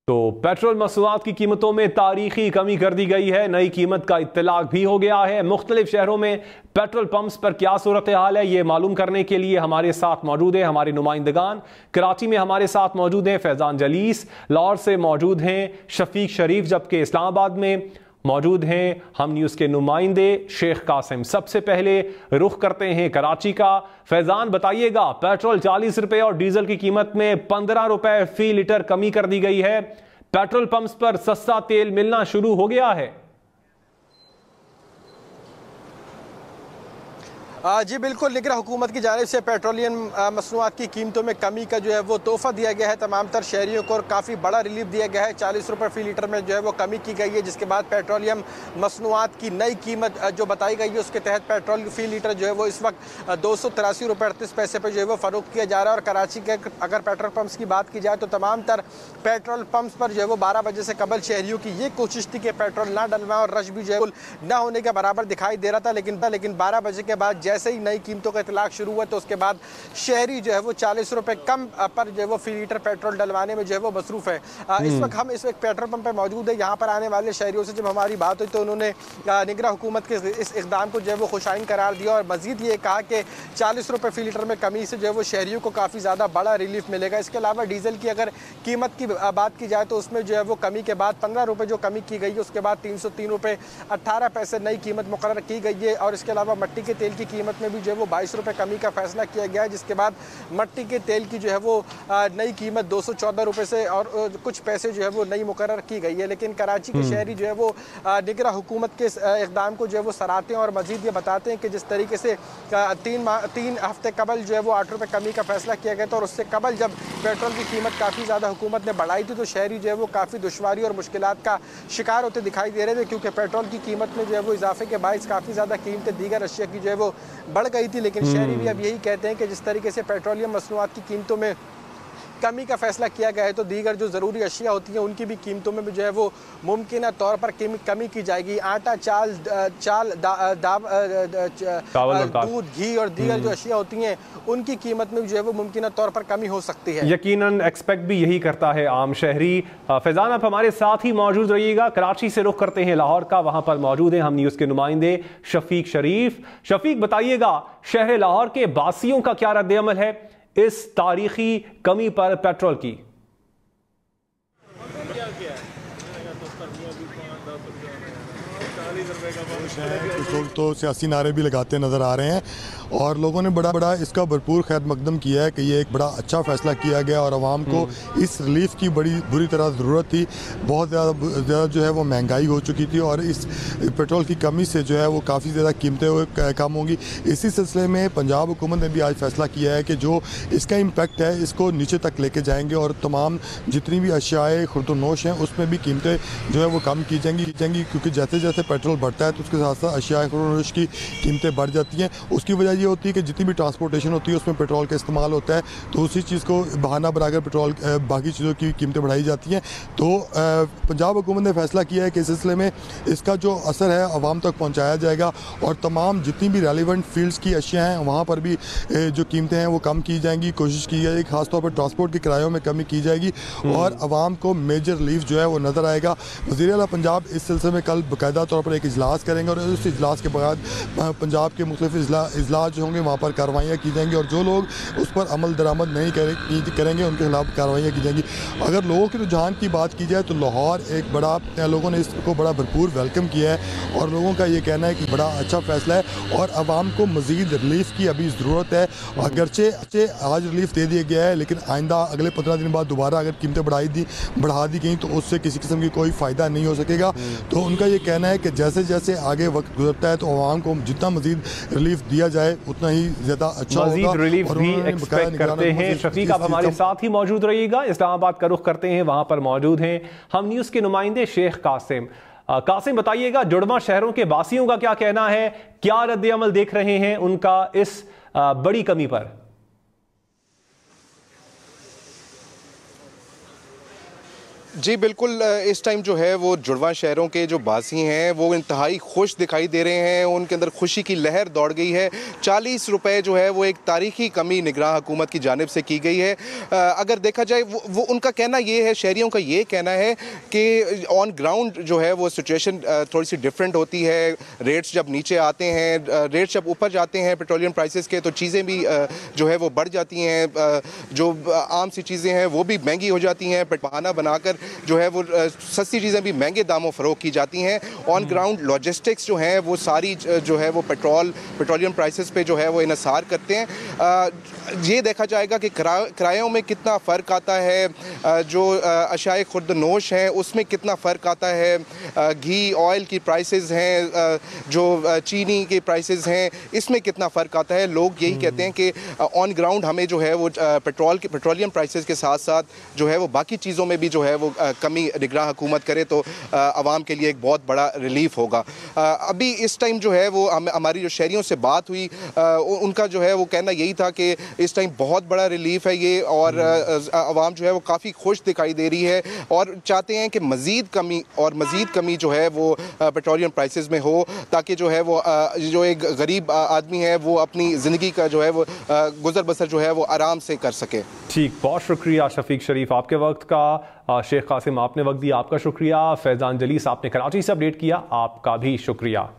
तो पेट्रोल मसनूआत की कीमतों में तारीखी कमी कर दी गई है। नई कीमत का इत्तलाक भी हो गया है। मुख्तलिफ शहरों में पेट्रोल पंप्स पर क्या सूरत हाल है, ये मालूम करने के लिए हमारे साथ मौजूद है हमारे नुमाइंदगान। कराची में हमारे साथ मौजूद हैं फैज़ान जलीस, लाहौर से मौजूद हैं शफीक शरीफ, जबकि इस्लामाबाद में मौजूद हैं हम न्यूज़ के नुमाइंदे शेख कासिम। सबसे पहले रुख करते हैं कराची का। फैज़ान बताइएगा, पेट्रोल 40 रुपए और डीजल की कीमत में 15 रुपए फी लीटर कमी कर दी गई है। पेट्रोल पंप्स पर सस्ता तेल मिलना शुरू हो गया है। जी बिल्कुल, निगरान हुकूमत की जानिब से पेट्रोलियम मसनूआत की कीमतों में कमी का जो है वो तोहफा दिया गया है तमाम तर शहरियों को, और काफ़ी बड़ा रिलीफ दिया गया है। 40 रुपये फ़ी लीटर में जो है वो कमी की गई है, जिसके बाद पेट्रोलियम मसनूआत की नई कीमत जो बताई गई है उसके तहत पेट्रोल फ़ी लीटर जो है वो इस वक्त 283 रुपये 38 पैसे पर जो है वो फ़रोख्त किया जा रहा है। और कराची के अगर पेट्रोल पम्प्स की बात की जाए तो तमाम तर पेट्रोल पम्प्स पर जो है वो 12 बजे से कबल शहरियों की ये कोशिश थी कि पेट्रोल ना डलवाएं, और रश भी जो है ना होने के बराबर दिखाई दे रहा था। लेकिन 12 बजे के बाद जैसे ही नई कीमतों का इतलाक शुरू हुआ तो उसके बाद शहरी जो है वो 40 रुपए कम पर जो है वो फी लीटर पेट्रोल डलवाने में जो है वो मसरूफ है। इस वक्त हम इस वक्त पेट्रोल पंप पे मौजूद है। यहाँ पर आने वाले शहरियों से जब हमारी बात हुई तो उन्होंने निगरान हुकूमत के इस इकदाम को जो है वो खुशाइन करार दिया, और मजीद ये कहा कि 40 रुपए फी लीटर में कमी से जो है वो शहरियों को काफ़ी ज़्यादा बड़ा रिलीफ मिलेगा। इसके अलावा डीजल की अगर कीमत की बात की जाए तो उसमें जो है वो कमी के बाद 15 रुपये जो कमी की गई है, उसके बाद 303 रुपये 18 पैसे नई कीमत मुकर्रर की गई है। और इसके अलावा मट्टी के तेल की कीमत में भी जो है वो 22 रुपये कमी का फैसला किया गया है, जिसके बाद मट्टी के तेल की जो है वो नई कीमत 214 रुपये से और कुछ पैसे जो है वो नई मुकर्रर की गई है। लेकिन कराची के शहरी जो है वो निगरान हुकूमत के इक़दाम को जो है वो सराहते हैं, और मजीद ये बताते हैं कि जिस तरीके से 3 हफ्ते कबल जो है वो 8 रुपये कमी का फैसला किया गया था, और उससे कबल जब पेट्रोल की कीमत काफ़ी ज़्यादा हुकूमत ने बढ़ाई थी तो शहरी जो है वो काफ़ी दुश्वारी और मुश्किलात का शिकार होते दिखाई दे रहे थे, क्योंकि पेट्रोल की कीमत में जो है वो इजाफे के बायस काफ़ी ज़्यादा कीमतें दीगर अशिया की जो है वो बढ़ गई थी। लेकिन शहरी भी अब यही कहते हैं कि जिस तरीके से पेट्रोलियम मसनूआत की कीमतों में कमी का फैसला किया गया है तो दीगर जो ज़रूरी अशिया होती हैं उनकी भी कीमतों में भी जो है वो मुमकिन तौर पर कमी की जाएगी। आटा, दूध, घी और दीगर जो अशिया होती हैं उनकी कीमत में जो है वो मुमकिन तौर पर कमी हो सकती है। यकीनन एक्सपेक्ट भी यही करता है आम शहरी। फैज़ान, आप हमारे साथ ही मौजूद रहिएगा। कराची से रुख करते हैं लाहौर का, वहां पर मौजूद हैं हम न्यूज़ के नुमाइंदे शफीक शरीफ। शफीक, बताइएगा शहर लाहौर के बासियों का क्या रद्द-ए-अमल है इस तारीखी कमी पर पेट्रोल की? कुछ लोग तो सियासी नारे भी लगाते नज़र आ रहे हैं, और लोगों ने बड़ा इसका भरपूर खैर मकदम किया है कि ये एक बड़ा अच्छा फ़ैसला किया गया, और आवाम को इस रिलीफ की बड़ी बुरी तरह ज़रूरत थी। बहुत ज़्यादा जो है वो महंगाई हो चुकी थी, और इस पेट्रोल की कमी से जो है वो काफ़ी ज़्यादा कीमतें कम होंगी। इसी सिलसिले में पंजाब हुकूमत ने भी आज फैसला किया है कि जो इसका इम्पैक्ट है इसको नीचे तक लेके जाएंगे, और तमाम जितनी भी अशियाए खुर्दोनोश हैं उसमें भी कीमतें जो है वो कम की जाएंगी, क्योंकि जैसे जैसे पेट्रोल बढ़ता है तो उसके साथ साथ अशियाए खुर्दोनोश की कीमतें बढ़ जाती हैं। उसकी वजह ये होती है कि जितनी भी ट्रांसपोर्टेशन होती है उसमें पेट्रोल का इस्तेमाल होता है, तो उसी चीज़ को बहाना बनाकर पेट्रोल बाकी चीज़ों की कीमतें बढ़ाई जाती हैं। तो पंजाब हुकूमत ने फैसला किया है कि इस सिलसिले में इसका जो असर है आवाम तक पहुँचाया जाएगा, और तमाम जितनी भी रेलिवेंट फील्ड्स की अशिया हैं वहाँ पर भी जो कीमतें हैं वो कम की जाएंगी, कोशिश की जाएगी। खासतौर पर ट्रांसपोर्ट के किरायों में कमी की जाएगी, और आवाम को मेजर रिलीफ जो है वो नज़र आएगा। वज़ीर आला पंजाब इस सिलसिले में कल बाकायदा तौर पर एक इजलास करेंगे, और उस इजलास के बाद पंजाब के मुख्तलिफ इजलास जो होंगे वहाँ पर कार्रवाइयाँ की जाएंगी, और जो लोग उस पर अमल दरामद नहीं करेंगे उनके खिलाफ कार्रवाइयाँ की जाएंगी। अगर लोगों के रुझान की बात की जाए तो लाहौर एक बड़ा लोगों ने इसको बड़ा भरपूर वेलकम किया है, और लोगों का ये कहना है कि बड़ा अच्छा फैसला है, और आवाम को मज़ीद रिलीफ की अभी ज़रूरत है। अगरचे आज रिलीफ दे दिया गया है, लेकिन आइंदा अगले 15 दिन बाद दोबारा अगर कीमतें बढ़ा दी गई तो उससे किसी किस्म की कोई फ़ायदा नहीं हो सकेगा। तो उनका ये कहना है कि जैसे जैसे आगे वक्त गुजरता है तो आवाम को जितना मज़ीद रिलीफ दिया जाए उतना ही ज़्यादा अच्छा होगा। मज़ीद रिलीफ भी एक्सपेक्ट करते हैं। शफीक, आप हमारे साथ ही मौजूद रहिएगा। इस्लामाबाद का रुख करते हैं, वहां पर मौजूद हैं हम न्यूज़ के नुमाइंदे शेख कासिम। कासिम, बताइएगा जुड़वा शहरों के बासियों का क्या कहना है, क्या रद्द-ए-अमल देख रहे हैं उनका इस बड़ी कमी पर? जी बिल्कुल, इस टाइम जो है वो जुड़वा शहरों के जो बासी हैं वो इंतहाई खुश दिखाई दे रहे हैं, उनके अंदर खुशी की लहर दौड़ गई है। 40 रुपये जो है वो एक तारीखी कमी निगरान हुकूमत की जानिब से की गई है। अगर देखा जाए वो उनका कहना ये है, शहरियों का ये कहना है कि ऑन ग्राउंड जो है वो सिचुएशन थोड़ी सी डिफरेंट होती है। रेट्स जब नीचे आते हैं, रेट्स जब ऊपर जाते हैं पेट्रोलियम प्राइसेस के, तो चीज़ें भी जो है वो बढ़ जाती हैं। जो आम सी चीज़ें हैं वो भी महंगी हो जाती हैं। बहाना बनाकर जो है वो सस्ती चीज़ें भी महंगे दामों फरोख्त की जाती हैं। ऑन ग्राउंड लॉजिस्टिक्स जो हैं वो सारी जो है वो पेट्रोलियम प्राइसेस पे जो है वो इन्हिसार करते हैं। ये देखा जाएगा कि किरायों में कितना फ़र्क आता है, जो अशाए खुर्दनोश हैं उसमें कितना फ़र्क आता है, घी ऑयल की प्राइसेस हैं, जो चीनी के प्राइसेस हैं इसमें कितना फ़र्क आता है। लोग यही कहते हैं कि ऑन ग्राउंड हमें जो है वो पेट्रोलियम प्राइसेस के साथ साथ जो है वो बाकी चीज़ों में भी जो है वो कमी निगरान हुकूमत करे तो आवाम के लिए एक बहुत बड़ा रिलीफ होगा। अभी इस टाइम जो है वो हमारी जो शहरियों से बात हुई, उनका जो है वो कहना यही था कि इस टाइम बहुत बड़ा रिलीफ है ये, और आवाम जो है वो काफ़ी खुश दिखाई दे रही है और चाहते हैं कि मज़ीद कमी जो है वो पेट्रोलियम प्राइसेस में हो, ताकि जो है वो जो एक गरीब आदमी है वो अपनी ज़िंदगी का जो है वो गुजर बसर जो है वो आराम से कर सके। ठीक, बहुत शुक्रिया शफीक शरीफ आपके वक्त का। शेख कासिम आपने वक्त दिया, आपका शुक्रिया। फैज़ान जलीस आपने कराची से अपडेट किया, आपका भी शुक्रिया।